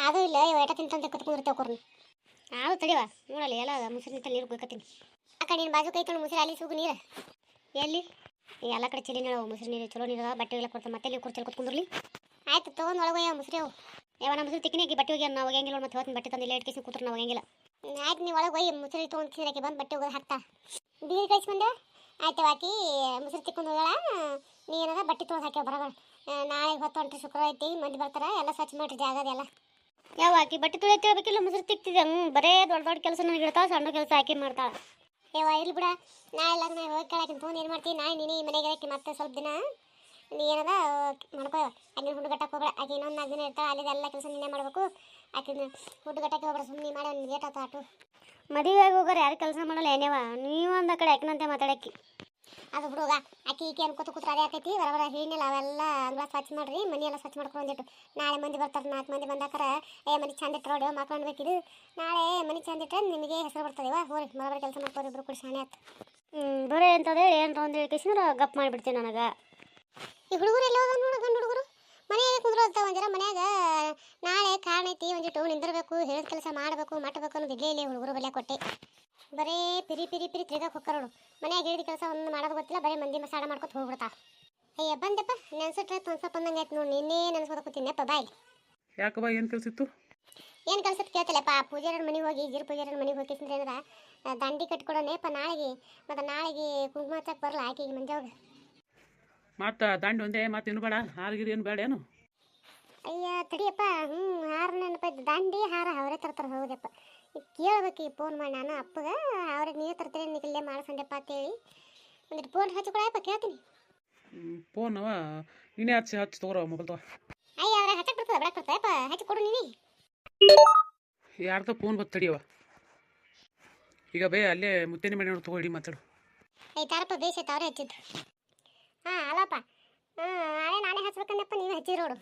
ಅದು ಇಲ್ಲ ಏಟ ತಿಂತಂತ ಕತ್ಕೊಂಡಿರ್ತಾವ ಕೊರ್ನಿ ಆವು ತಡಿವಾ ನೋಡಲ್ಲ ಎಲ್ಲ ಮುಸುರಿ ನಿಂತ ನೀರು ಕುಯ್ಕತ್ತೀನಿ ಅಕ್ಕ ನೀನು ಬಾಜು ಕೈ ತೊಗೊಂಡು ಮುಸುರಿ ಅಲ್ಲಿ ಸುಗು ನೀರು ಎಲ್ಲಿ ಎಲ್ಲ ಕಡೆ ಚಳಿ ನೀರು ಮುಸುರಿ ನೀರು ಚಲೋ ನೀರು ಬಟ್ಟೆ ಎಲ್ಲ ಕೊಡ್ತಾರೆ ಮತ್ತೆ ಇಲ್ಲಿ ಕುರ್ಚಲ್ಲಿ ಕುತ್ಕೊಂಡ್ರಿ ಆಯ್ತು ತೊಗೊಂಡು ಒಳಗೋಯ್ಯ ಮುಸುರಿ ಅವು ಯಾವ ನಮ್ಮ ಮುಸುರಿ ತಿಕ್ಕಿನಾಗಿ ಬಟ್ಟೆ ಹೋಗಿ ನಾವು ಹೋಗಂಗಿಲ್ಲ ಮತ್ತೆ ಹೊತ್ತು ಬಟ್ಟೆ ತಂದು ಇಲ್ಲ ಇಟ್ಕೇಸಿ ಕೂತ್ರು ನಾವು ಹೋಗಂಗಿಲ್ಲ ಆಯ್ತು ನೀವು ಒಳಗೆ ಹೋಗಿ ಮುಸುರಿ ತೊಗೊಂಡು ಕಿಸಿರಾಕಿ ಬಂದು ಬಟ್ಟೆ ಹೋಗೋದು ಹಾಕ್ತಾ ಬೀಗಿ ಕಳಿಸಿ ಬಂದೆ ಆಯ್ತು ಹಾಕಿ ಮುಸುರಿ ತಿಕ್ಕೊಂಡು ಹೋಗೋಣ ನೀರದ ಬಟ್ಟೆ ತೊಗೊಂಡು ಹಾಕ್ಯಾವ ಬರೋಬರ ನಾಳೆ ಹೊತ್ತು ಹೊಂಟ್ರಿ ಶುಕ್ರವಾರ ಐತಿ ಮಂದಿ ಬರ್ತಾರೆ ಎಲ್ಲ ಸ್ವಚ್ಛ ಮಾಡಿರಿ ಜಾಗದೆಲ್ಲ ಯಾವ ಆಕಿ ಬಟ್ಟೆ ತೊಳೆಯಕ್ಕೆ ಹೇಳ್ಬೇಕಿಲ್ಲ ಮುಸುರಿ ತಿಕ್ತಿದ್ದೆ ಬರೇ ದೊಡ್ಡ ದೊಡ್ಡ ಕೆಲಸ ನನಗೆ ಹೇಳ್ತಾಳೆ ಸಣ್ಣ ಕೆಲಸ ಆಕಿ ಮಾಡ್ತಾಳೆ ಯಾವ ಇಲ್ಲಿ ಬಿಡ ನಾಳೆ ಲಗ್ನ ಹೋಗಿ ಕೇಳಾಕಿನ ತೊಗೊಂಡು ಏನು ಮಾಡ್ತೀನಿ ನಾಳೆ ನೀನು ಈ ಮನೆಗೆ ಆಕಿ ಮತ್ತೆ ಸ್ವಲ್ಪ ದಿನ ನೀ ಏನದ ಮಾಡ್ಕೋ ಆಕಿನ ಹುಡುಗಟ್ಟಕ್ಕೆ ಹೋಗ್ಬೇಡ ಆಕಿ ಇನ್ನೊಂದು 4 ದಿನ ಇರ್ತಾಳೆ ಅಲ್ಲಿದೆ ಎಲ್ಲ ಕೆಲಸ ನೀನೇ ಮಾಡಬೇಕು ಆಕಿನ ಹುಡುಗಟ್ಟಕ್ಕೆ ಹೋಗ್ಬೇಡ ಸುಮ್ಮನೆ ಮಾಡಿ ಒಂದು ಗೇಟ್ ಆತು ಮದುವೆಯಾಗಿ ಹೋಗೋರು ಯಾರು ಕೆಲಸ ಮಾಡಲ್ಲ ಏನೇವ ನೀವು ಒಂದು ಕಡೆ ಆಕಿನಂತೆ ಮಾತಾಡಕ್ಕೆ ಅದು ಹುಡುಗ ಆಕಿ ಈಕೆ ಅನ್ಕೋತ ಕೂತ್ರೆ ಅದೇ ಆಕೈತಿ ಬರಬರ ಹೇಳಿಲ್ಲ ಅವೆಲ್ಲ ಅಂಗಳ ಸ್ವಚ್ಛ ಮಾಡ್ರಿ ಮನೆ ಎಲ್ಲ ಸ್ವಚ್ಛ ಮಾಡ್ಕೊಂಡು ಒಂದಿಟ್ಟು ನಾಳೆ ಮಂದಿ ಬರ್ತಾರೆ 4 ಮಂದಿ ಬಂದಾಕರ ಮನೆ ಚಂದ ಇಟ್ಟು ನೋಡಿ ಮಾಡ್ಕೊಂಡ್ಬೇಕಿದು ನಾಳೆ ಮನೆ ಚಂದ ಇಟ್ಟರೆ ನಿಮಗೆ ಹೆಸರು ಬರ್ತದೇವ ಹೋರಿ ಬರಬರ ಕೆಲಸ ಮಾಡ್ಕೋರಿ ಇಬ್ರು ಕೂಡ ಶಾಣೆ ಆಯ್ತು ಬರೀ ಅಂತಂದ್ರೆ ಏನು ಒಂದು ಹೇಳ್ಕೇಸಿದ್ರೆ ಗಪ್ ಮಾಡಿಬಿಡ್ತೀನಿ ನನಗೆ ಈ ಹುಡುಗರು ಎಲ್ಲ ಹೋದ ನೋಡು ಗಂಡು ಹುಡುಗರು ಮನೆಯಾಗ ಕುಂದ್ರೋದ ಒಂದಿರ ಮನ್ಯಾಗ ನಾಳೆ ಕಾರಣ ಐತಿ ಒಂದಿಟ್ಟು ನಿಂದಿರಬೇಕು ಹೇಳಿದ ಕೆಲಸ ಮಾಡಬೇಕು ಮಾಡಬೇಕು ಅನ್ನೋದು ಇಲ್ಲೇ ಹುಡುಗರು ಬೆಲೆ ಕೊಟ್ಟೆ ಬರೀ ಪಿರಿ ತಿರ್ಗಾಕ್ ಹೋಗ್ತಾರೋಡು ಮನ್ಯಾಗ ಹೇಳಿದ ಕೆಲಸ ಒಂದು ಮಾಡೋದು ಗೊತ್ತಿಲ್ಲ ಬರೀ ಮಂದಿ ಮಸಾಡ ಮಾಡ್ಕೊತ ಹೋಗ್ಬಿಡ್ತಾ ಅಯ್ಯ ಬಂದಪ್ಪ ನೆನ್ಸಿಟ್ರೆ ಒಂದು ಸ್ವಲ್ಪ ಬಂದಂಗೆ ಆಯ್ತು ನೋಡಿ ನಿನ್ನೆ ನೆನ್ಸ್ಕೊತ ಕೂತೀನಪ್ಪ ಬಾಯ್ ಯಾಕವ್ವ ಏನು ಕೆಲಸಿತ್ತು ಏನು ಕೆಲಸಕ್ಕೆ ಕೇಳ್ತಿಲ್ಲಪ್ಪ ಪೂಜಾರನ ಮನೆಗೆ ಹೋಗಿ ಗಿರ್ ಪೂಜಾರನ ಮನೆಗೆ ಹೋಗಿಸಿದ್ರೆ ಏನಾರ ದಂಡಿ ಕಟ್ಕೊಡೋಣೇಪ್ಪ ನಾಳೆಗೆ ಮತ್ತು ನಾಳೆಗೆ ಕುಂಕುಮ ಹಚ್ಚಕ್ಕೆ ಬರಲ್ಲ ಆಕೆಗೆ ಮಂಜಾವಾಗ ಮತ್ತು ದಾಂಡು ಒಂದೇ ಮತ್ತು ಇನ್ನು ಬೇಡ ಹಾರಗಿರಿ ಏನು ಬೇಡ ಏನು ಅಯ್ಯ ತಡಿಯಪ್ಪ ಹಾರ ನೆನಪ ದಂಡಿ ಹಾರ ಅವರೇ ತರ್ತಾರೆ ಹೌದಪ್ಪ ಕೇಳ್ಬೇಕು ಈ ಫೋನ್ ಮಾಡಿ ನಾನು ಅಪ್ಪಗೆ ಅವ್ರಿಗೆ ನೀವು ತರ್ತೀರಿ ನಿಖಿಲ್ಲೇ ಮಾಡಿಸಂಡೆಪ್ಪ ಅಂತೇಳಿ ಒಂದಿಟ್ಟು ಫೋನ್ ಹಚ್ಕೊಳಪ್ಪ ಕೇಳ್ತೀನಿ ಫೋನವ ನೀನೇ ಹಚ್ಚಿ ತಗೋರ ಮೊಬೈಲ್ ತಗೋ ಅಯ್ಯ ಅವ್ರ ಹಚ್ಚಕ್ಕೆ ಬರ್ತದೆ ಬಿಡಕ್ಕೆ ಬರ್ತದಪ್ಪ ಹಚ್ಚಿ ಕೊಡು ನೀನು ಯಾರ್ದ ಫೋನ್ ಬತ್ತು ತಡಿಯವ ಈಗ ಬೇ ಅಲ್ಲೇ ಮುತ್ತೇನೆ ಮನೆ ನೋಡಿ ತಗೊಳ್ಳಿ ಮಾತಾಡು ಐತಾರಪ್ಪ ಬೇಸೈತೆ ಅವರೇ ಹಚ್ಚಿದ್ದು ಅಲ್ಲಪ್ಪ ಅದೇ ನಾನೇ ಹಚ್ಬೇಕಂದಪ್ಪ ನೀವೇ ಹಚ್ಚಿರೋಡು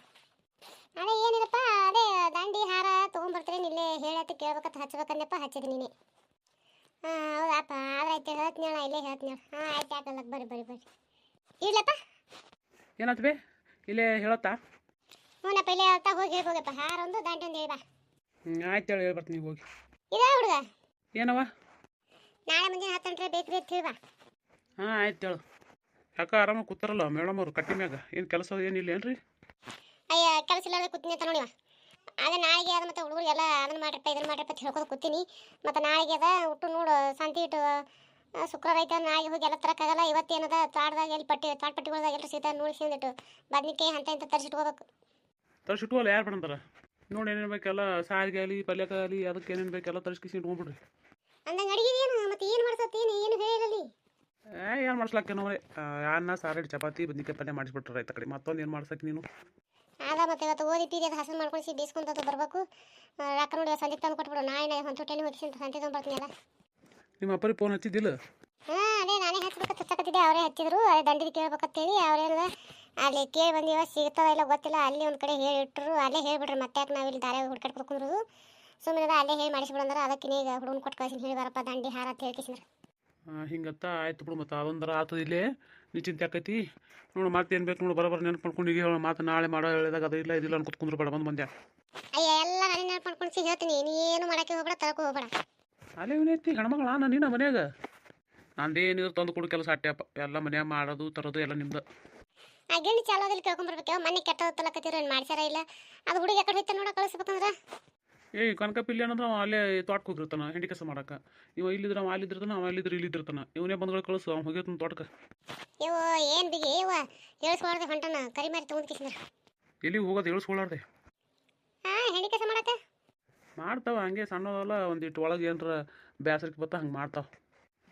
ಅದೇ ಏನಿಲ್ಲಪ್ಪ ಅದೇ ದಂಡಿ ಹಾರ ತೊಗೊಂಬರ್ತೀರಿ ಇಲ್ಲೇ ಹೇಳತ್ತೆ ಕೇಳ್ಬೇಕಂತ ಹಚ್ಬೇಕಂದಪ್ಪ ಹಚ್ಚಿದ್ದು ನೀನೆ ಹೌದಪ್ಪ ಆದ್ರಾಯ್ತು ಹೇಳ್ತೀನ ಇಲ್ಲೇ ಹೇಳ್ತೀನಿ ಆಯ್ತು ಯಾಕಲ್ಲ ಬರ್ರಿ ಇಡ್ಲಪ್ಪ ಏನಾಯ್ತು ಬೇ ಇಲ್ಲೇ ಹೇಳತ್ತಾ ಹ್ಞೂನಪ್ಪ ಇಲ್ಲೇ ಹೇಳ್ತಾ ಹೋಗಪ್ಪ ಹಾರ ಒಂದು ದಂಡಿ ಒಂದು ಹೇಳಿ ಬಾ ಆಯ್ತು ಹೇಳಿ ಹೇಳ್ಬರ್ತೀನಿ ಹೋಗಿ ಇದೇ ಹುಡುಗ ಏನವ ನಾಳೆ ಮುಂಜಾನೆ 10 ಗಂಟೆ ಬೇಕ್ರಿ ಅಂತ ಹೇಳಿ ಬಾ ಆಯ್ತು ಹೇಳು ಯಾಕೆ ಆರಾಮಾಗಿ ಕೂತಾರಲ್ಲ ಮೇಡಮ್ ಅವರು ಕಟ್ಟಿ ಮ್ಯಾಗ ಏನು ಕೆಲಸ ಏನಿಲ್ಲ ಏನ್ರಿ ಅಯ್ಯ ಕೆಲಸ ಇಲ್ಲಾಂದ್ರೆ ಕೂತೀನಿ ಅಂತ ನೋಡಿವ ಅದೇ ನಾಳೆಗೆ ಅದ ಮತ್ತು ಹುಡುಗರಿಗೆಲ್ಲ ಅದನ್ನು ಮಾಡ್ರಪ್ಪ ಇದನ್ನು ಮಾಡ್ರಪ್ಪ ಅಂತ ಹೇಳ್ಕೊಂಡು ಕೂತೀನಿ ಮತ್ತು ನಾಳೆಗೆ ಅದ ಒಟ್ಟು ನೋಡು ಸಂತಿ ಇಟ್ಟು ಶುಕ್ರವಾರ ಐತೆ ನಾಳೆಗೆ ಹೋಗಿ ಎಲ್ಲ ತರಕ್ಕಾಗಲ್ಲ ಇವತ್ತೇನದ ತಾಡ್ದಾಗ ಎಲ್ಲಿ ತಾಡ್ಪಟ್ಟಿಗಳ್ದಾಗ ಎಲ್ಲರೂ ಸೀತಾ ನೋಡಿ ಸಿಂದಿಟ್ಟು ಬದ್ನಿಕಾಯಿ ಅಂತ ತರಿಸಿಟ್ಕೋಬೇಕು ತರಿಸಿಟ್ಕೋಲ್ಲ ಯಾರು ಬೇಡಂತಾರ ನೋಡಿ ಏನೇನು ಬೇಕೆಲ್ಲ ಸಾರಿಗೆ ಆಗಲಿ ಪಲ್ಯಕ್ಕಾಗಲಿ ಅದಕ್ಕೆ ಏನೇನು ಬೇಕೆಲ್ಲ ತರಿಸ್ಕಿಸಿ ಇಟ್ಕೊಂಡ್ಬಿಡ್ರಿ ಅಂದಂಗೆ ಅಡಿಗೆದೇನು ಮತ್ತು ಏನು ಮಾಡ್ಸತ್ತೇನು ಏನು ಹೇಳಿರಲಿ ಏನು ಮಾಡ್ಸ್ಲಾಕೇನೋರೆ ಅನ್ನ ಸಾರು ಚಪಾತಿ ಬದ್ನಿಕಾಯಿ ಪಲ್ಯ ಮಾಡಿಸ್ಬಿಟ್ರೆ ಆಯ್ತು ಕಡೆ ಮತ್ತೊಂದು ಏನು ಮಾಡ್ಸಕ್ಕೆ ನೀನು ಅದ ಮತ್ತೆ ಇವತ್ತು ಓದಿ ಪೀದಿ ಅದು ಹಸನ್ ಮಾಡ್ಕೊಳಿಸಿ ಬೇಸ್ಕೊಂತದ್ದು ಬರಬೇಕು ರೊಕ್ಕ ನೋಡಿ ಸಂಜೆ ತಂದು ಕೊಟ್ಬಿಡು ನಾಳೆ ಒಂದು ಟೈಮ್ ಹೋಗಿ ಸಂಜೆ ತೊಗೊಂಡ್ಬರ್ತೀನಿ ಅಲ್ಲ ನಿಮ್ಮ ಅಪ್ಪರಿಗೆ ಫೋನ್ ಹಚ್ಚಿದ್ದಿಲ್ಲ ಅದೇ ನಾನೇ ಹಚ್ಬೇಕಂತ ಹಚ್ಚಕತ್ತಿದ್ದೆ ಅವರೇ ಹಚ್ಚಿದ್ರು ಅದೇ ದಂಡಿಗೆ ಕೇಳ್ಬೇಕಂತೇಳಿ ಅವ್ರೇನು ಅಲ್ಲಿ ಕೇಳಿ ಬಂದಿವ ಸಿಗ್ತದ ಇಲ್ಲ ಗೊತ್ತಿಲ್ಲ ಅಲ್ಲಿ ಒಂದು ಕಡೆ ಹೇಳಿಟ್ರು ಅಲ್ಲೇ ಹೇಳಿಬಿಟ್ರಿ ಮತ್ತೆ ಯಾಕೆ ನಾವು ಇಲ್ಲಿ ದಾರೆ ಹುಡ್ಕಾಡ್ಕೊಂಡು ಕುಂದ್ರದು ಸುಮ್ಮನೆ ಅಲ್ಲೇ ಹೇಳಿ ಮಾಡಿಸ್ಬಿಡಂದ್ರೆ ಅದಕ್ಕೆ ಈಗ ಹುಡುಗನ ಕೊಟ್ಟು ಕಳ್ಸಿ ಹೇಳಿ ಬರಪ್ಪ ದಂಡಿ ಹಾರ ಅಂತ ಹೇಳ್ಕಿಸಿದ್ರು ಹಿಂಗತ್ತ ಆಯ್ತು ಬಿಡು ಮತ್ತು ಅದೊಂದರ ಆತದ ಇಲ್ಲೇ ನೀ ಚಿಂತೆ ಆಕೈತಿ ನೋಡು ಮತ್ತೆ ಏನು ಬೇಕು ನೋಡು ಬರೋಬರ ನೆನಪು ಮಾಡ್ಕೊಂಡು ಈಗ ಹೇಳೋ ಮಾತು ನಾಳೆ ಮಾಡೋ ಹೇಳಿದಾಗ ಅದು ಇಲ್ಲ ಇದಿಲ್ಲ ಅನ್ಕೊತ ಕುಂದ್ರು ಬೇಡ ಬಂದು ಅಯ್ಯ ಎಲ್ಲ ನಾನೇ ನೆನಪು ಮಾಡ್ಕೊಂಡು ಹೇಳ್ತೀನಿ ನೀ ಏನು ಮಾಡೋಕ್ಕೆ ಹೋಗ್ಬೇಡ ತರಕ್ಕೆ ಹೋಗ್ಬೇಡ ಅಲ್ಲೇ ಏನೈತಿ ಗಣಮಗಳ ನಾನು ನೀನು ಮನ್ಯಾಗ ನಂದೇನಿದ್ರು ತಂದು ಕೊಡು ಕೆಲಸ ಅಟ್ಟೆಪ್ಪ ಎಲ್ಲ ಮನ್ಯಾಗ ಮಾಡೋದು ತರೋದು ಎಲ್ಲ ನಿಮ್ದು ಆ ಗಿಣ್ಣಿ ಚಾಲೋದಲ್ಲಿ ಕೇಳ್ಕೊಂಬರ್ಬೇಕು ಮನೆ ಕೆಟ್ಟದಲ್ಲಕತ್ತಿರೋ ಏನು ಮಾಡ್ಸಾರ ಇಲ್ಲ ಅದು ಹುಡುಗಿ ಯಾಕಡೆ ಹೋಯ್ತು ನೋಡ ಕಳಿಸ್ಬೇಕಂದ್ರೆ ಕನಕಪಿಲ್ಲಿ ಅನ್ನೋದು ಅವ ಅಲ್ಲೇ ತೋಟಕ್ಕೆ ಹೋಗಿರ್ತಾನೆ ಹೆಂಡಿ ಕೆಲಸ ಮಾಡಕ್ಕೆ ಇವ ಇಲ್ಲಿದ್ರೆ ಅವ ಅಲ್ಲಿದ್ದಿರ್ತಾನೆ ಅವ ಇಲ್ಲಿದ್ದಿರ್ತಾನೆ ಇವನೇ ಬಂದ್ಗಳು ಕಳಿಸು ಅವ್ನು ಹೋಗಿರ್ತಾನೆ ತೋಟಕ್ಕೆ ಇವು ಏನು ಬಿಗಿ ಇವ ಹೇಳ್ಸ್ಕೊಳ್ದೆ ಹೊಂಟನ ಕರಿ ಮಾರಿ ತೊಗೊಂಡು ಕಿಸಿದ್ರ ಎಲ್ಲಿಗೆ ಹೋಗೋದು ಹೇಳ್ಸ್ಕೊಳ್ಳಾರ್ದೆ ಹೆಂಡಿ ಕೆಲಸ ಮಾಡಕ್ಕೆ ಮಾಡ್ತಾವ ಹಂಗೆ ಸಣ್ಣದಲ್ಲ ಒಂದಿಟ್ಟು ಒಳಗೆ ಏನಾರ ಬೇಸರಕ್ಕೆ ಬತ್ತ ಹಂಗೆ ಮಾಡ್ತಾವ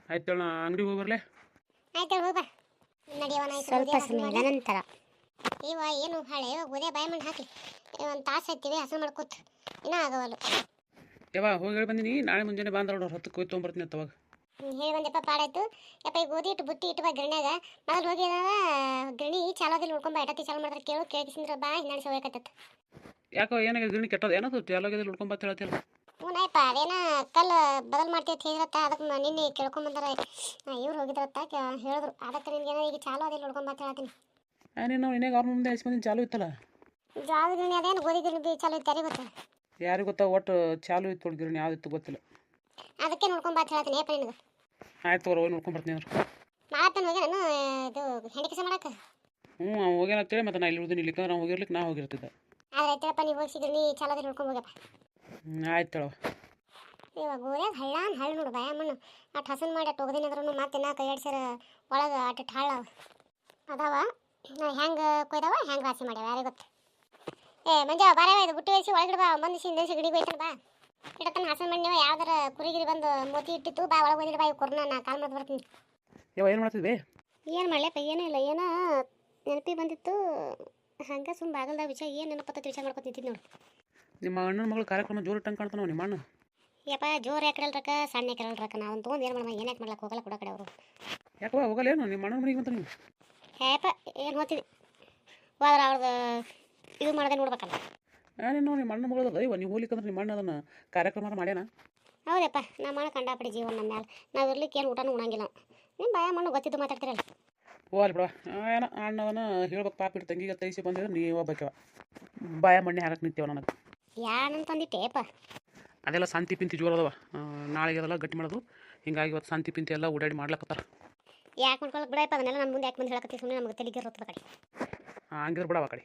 ಆಯ್ತು ಹೇಳ ಅಂಗಡಿಗೆ ಹೋಗಿ ಬರಲೇ ಆಯ್ತು ಹೋಗ ಸ್ವಲ್ಪ ಸಮಯದ ನಂತರ ಇವ ಏನು ಹಳೆ ಉದಯ ಬಾಯಿ ಮಣ್ಣು ಹಾಕಿ ಒಂದು ತಾಸು ಆಯ್ತೀವಿ ಹಸು ಮಾಡ್ಕೊತ ಇನ್ನೂ ಆಗವಲ್ಲ ಯಾವ ಹೋಗಿ ಹೇಳಿ ಬಂದಿನಿ ನಾಳೆ ಮುಂಜಾನೆ ಬಂದ್ರೆ ಹೊತ್ತಕ್ಕೆ ಹೋಗಿ ತೊಗೊಂಬರ್ತೀನಿ ಅಂತ ಅವಾಗ ಹೇಳಿ ಬಂದಪ್ಪ ಪಾಡಾಯ್ತು ಯಪ್ಪ ಈಗ ಗೋಧಿ ಇಟ್ಟು ಬುತ್ತಿ ಇಟ್ಟು ಬಾ ಗಿರಣ್ಯಾಗ ಮೊದಲು ಹೋಗಿ ಗಿರಣಿ ಚಾಲೋದಲ್ಲಿ ಉಳ್ಕೊಂಬ ಎಟತ್ತಿ ಚಾಲು ಮಾಡಿದ್ರೆ ಕೇಳಿಸಿದ್ರೆ ಬಾ ಹಿಂದೆ ಹೋಗಕತ್ತ ಯಾಕೋ ಏನಾಗ ಗಿರಣಿ ಕೆಟ್ಟದ ಏನದು ಚಾಲೋಗದಲ್ಲಿ ಉಳ್ಕೊಂಬ ಹೇಳ್ತಿಲ್ಲ ಹ್ಞೂನಪ್ಪ ಅದೇನ ಕಲ್ಲು ಬದಲು ಮಾಡ್ತೀವಿ ಅಂತ ಹೇಳಿರತ್ತ ಅದಕ್ಕೆ ನಿನ್ನೆ ಕೇಳ್ಕೊಂಬಂದಾರ ಇವ್ರು ಹೋಗಿದ್ರತ್ತ ಹೇಳಿದ್ರು ಅದಕ್ಕೆ ನಿನ್ಗೆ ಈಗ ಚಾಲು ಅದಿಲ್ಲ ಉಳ್ಕೊಂಬ ಅಂತ ಹೇಳ್ತೀನಿ ನೀನು ಇನ್ನೇಗ ಅವ್ರ ಮುಂದೆ ಹಸಿ ಚಾಲು ಇತ್ತಲ್ಲ ಜೋಳದ ಗಿರಣಿ ಅದೇನು ಗೋಧಿ ಗಿರಣಿ ಚಾಲು ಇತ್ತಾರೆ ಇವತ್ತು ಯಾರಿಗೆ ಗೊತ್ತಾ ಒಟ್ಟು ಚಾಲು ಇತ್ತು ಹುಡುಗಿರನ್ನ ಯಾವ್ದಿತ್ತು ಗೊತ್ತಿಲ್ಲ. ಅದಕ್ಕೆ ನೋಡ್ಕೊಂಡ್ ಬಾ ಅಂತ ಹೇಳ್ತೀನಿ ಏಪ ನಿನಗೆ. ಆಯ್ತು ತಗೋರಿ ಹೋಗಿ ನೋಡ್ಕೊಂಡು ಬರ್ತೀನಿ ಅಂದ್ರೆ. ಮಾಡತ್ತೇನೆ ಹೋಗಿ ನಾನು ಇದು ಹೆಂಡಿ ಕೆಲಸ ಮಾಡಕ್ಕೆ. ಅವ್ನು ಹೋಗ್ಯಾನ ಅಂತೇಳಿ ಮತ್ತೆ ನಾ ಇಲ್ಲಿ ಉಳಿದು ಇಲ್ಲಿಕಂದ್ರೆ ಅವ್ನು ಹೋಗಿರ್ಲಿಕ್ಕೆ ನಾ ಹೋಗಿರ್ತಿದ್ದೆ. ಆದ್ರೆ ಆಯ್ತಪ್ಪ ನೀವು ಹೋಗಿಸಿದ್ರೆ ನೀ ಚಲೋದ್ರೆ ನೋಡ್ಕೊಂಡು ಹೋಗಪ್ಪ. ಆಯ್ತು ಹೇಳವ. ಇವಾಗ ಗೋರ್ಯಾಗ ಹಳ್ಳ ನೋಡು ಭಯ ಮಣ್ಣು ಅಟ್ ಹಸನ್ ಮಾಡಿ ಅಟ್ ಒಗದಿನಂದ್ರೂ ಮತ್ತೆ ನಾ ಕೈ ಆಡ್ಸ್ಯಾರ ಒಳಗೆ ಅಟ್ ಹಳ್ಳ ಅದಾವ. ಹೆಂಗೆ ಕೊಯ್ದಾವ ಹೆಂಗೆ ರಾಸಿ ಮಾಡ್ಯಾವ ಯಾರಿಗೆ ಗೊತ್ತು. ಮಂಜ ಬಾರವ ಇದು ಬುಟ್ಟಿ ವಯಸ್ಸಿ ಒಳಗಡೆ ಬಾ ಬಂದು ಸಿಂದೇಸಿ ಗಿಡಿಗೆ ಹೋಯ್ತಾನೆ ಬಾ. ಇಡತನ ಹಸನ್ ಮಾಡಿ ನೀವು ಯಾವ್ದಾರ ಕುರಿಗಿರಿ ಬಂದು ಮೋತಿ ಇಟ್ಟಿತ್ತು ಬಾ ಒಳಗೆ ಬಂದಿರ ಬಾ ಇವು ಕೊರ್ನ ನಾ ಕಾಲ್ ಮಾಡಿ ಬರ್ತೀನಿ. ಯಾವ ಏನು ಮಾಡ್ತಿದ್ವಿ? ಏನು ಮಾಡ್ಲಪ್ಪ ಏನೂ ಇಲ್ಲ ಏನೋ ನೆನಪಿ ಬಂದಿತ್ತು ಹಂಗೆ ಸುಮ್ಮ ಬಾಗಲ್ದಾಗ ವಿಚಾರ ಏನು ನೆನಪತ್ತ ವಿಚಾರ ಮಾಡ್ಕೊತ ನಿಂತಿದ್ದು ನೋಡು. ನಿಮ್ಮ ಅಣ್ಣನ ಮಗಳು ಕಾರ್ಯಕ್ರಮ ಜೋರು ಇಟ್ಟಂಗೆ ಕಾಣ್ತಾನವ ನಿಮ್ಮ ಅಣ್ಣ. ಯಪ್ಪ ಜೋರು ಯಾಕಿರಲ್ರಕ್ಕ ಸಣ್ಣ ಯಾಕಿರಲ್ರಕ್ಕ ನಾವು ತೊಗೊಂಡು ಏನು ಮಾಡಮ್ಮ ಏನು ಯಾಕೆ ಮಾಡ್ಲಕ್ಕೆ ಹೋಗಲ್ಲ ಕೊಡೋ ಕಡೆ ಅವರು. ಯಾಕವ ಹೋಗಲ್ಲೇನು ನಿಮ್ಮ ಅಣ್ಣನ ಮನೆಗೆ ಅಂತ ನೀವು? ಹೇಪ ಏನು ಹೋಗ್ತಿದ್ವಿ ಹೋದ್ರೆ ಅವ್ರದ್ದು ಇದು ಮಾಡೋದೇ ನೋಡ್ಬೇಕಲ್ಲ. ಏನೇನು ನಿಮ್ಮ ಅಣ್ಣ ಮಗಳದ ಇವ ನೀವು ಹೋಗ್ಲಿಕ್ಕಂದ್ರೆ ನಿಮ್ಮ ಅಣ್ಣ ಅದನ್ನು ಕಾರ್ಯಕ್ರಮ ಮಾಡ್ಯಾನ? ಹೌದಪ್ಪ ನಮ್ಮ ಅಣ್ಣ ಕಂಡಾಪಡಿ ಜೀವನ ನಮ್ಮ ಮ್ಯಾಲೆ ನಾವು ಇರ್ಲಿಕ್ಕೆ ಏನು ಊಟನೂ ಉಣಂಗಿಲ್ಲ. ನಿಮ್ಮ ಭಯ ಮಣ್ಣು ಗೊತ್ತಿದ್ದು ಮಾತಾಡ್ತಿರಲ್ಲ. ಹೋಗಲ್ಲ ಬಿಡವ ಏನೋ ಅಣ್ಣವನ್ನ ಹೇಳ್ಬೇಕು ಪಾಪ ಇಟ್ಟು ತಂಗಿಗೆ ತೈಸಿ ಬಂದಿದ್ರೆ ನೀವು ಹೋಗ್ಬೇಕವ ಬಾಯ ಮಣ್ಣೆ ಹಾಕಕ್ಕೆ ನಿಂತೇವ ನನಗೆ. ಯಾನಂತ ತಂದಿಟ್ಟೆಪ್ಪ ಅದೆಲ್ಲ ಶಾಂತಿ ಪಿಂತಿ ಜೋರು ಅದಾವ. ನಾಳೆಗೆ ಅದೆಲ್ಲ ಗಟ್ಟಿ ಮಾಡೋದು ಹಿಂಗಾಗಿ ಇವತ್ತು ಶಾಂತಿ ಪಿಂತಿ ಎಲ್ಲ ಓಡಾಡಿ ಮಾಡ್ಲಕತ್ತಾರ. ಯಾಕೆ ಮಾಡ್ಕೊಳಕ್ಕೆ ಬಿಡಪ್ಪ ಅದನ್ನೆಲ್ಲ ನನ್ನ ಮುಂದೆ ಯಾಕೆ ಬಂದು ಹೇಳಕತ್ತಿ ಸುಮ್ಮನೆ ನಮಗೆ ತೆಲಿಗೆ ಇರುತ್ತೆ ಕಡೆ. ಹಂಗಿದ್ರೆ ಬಿಡವ ಕಡೆ.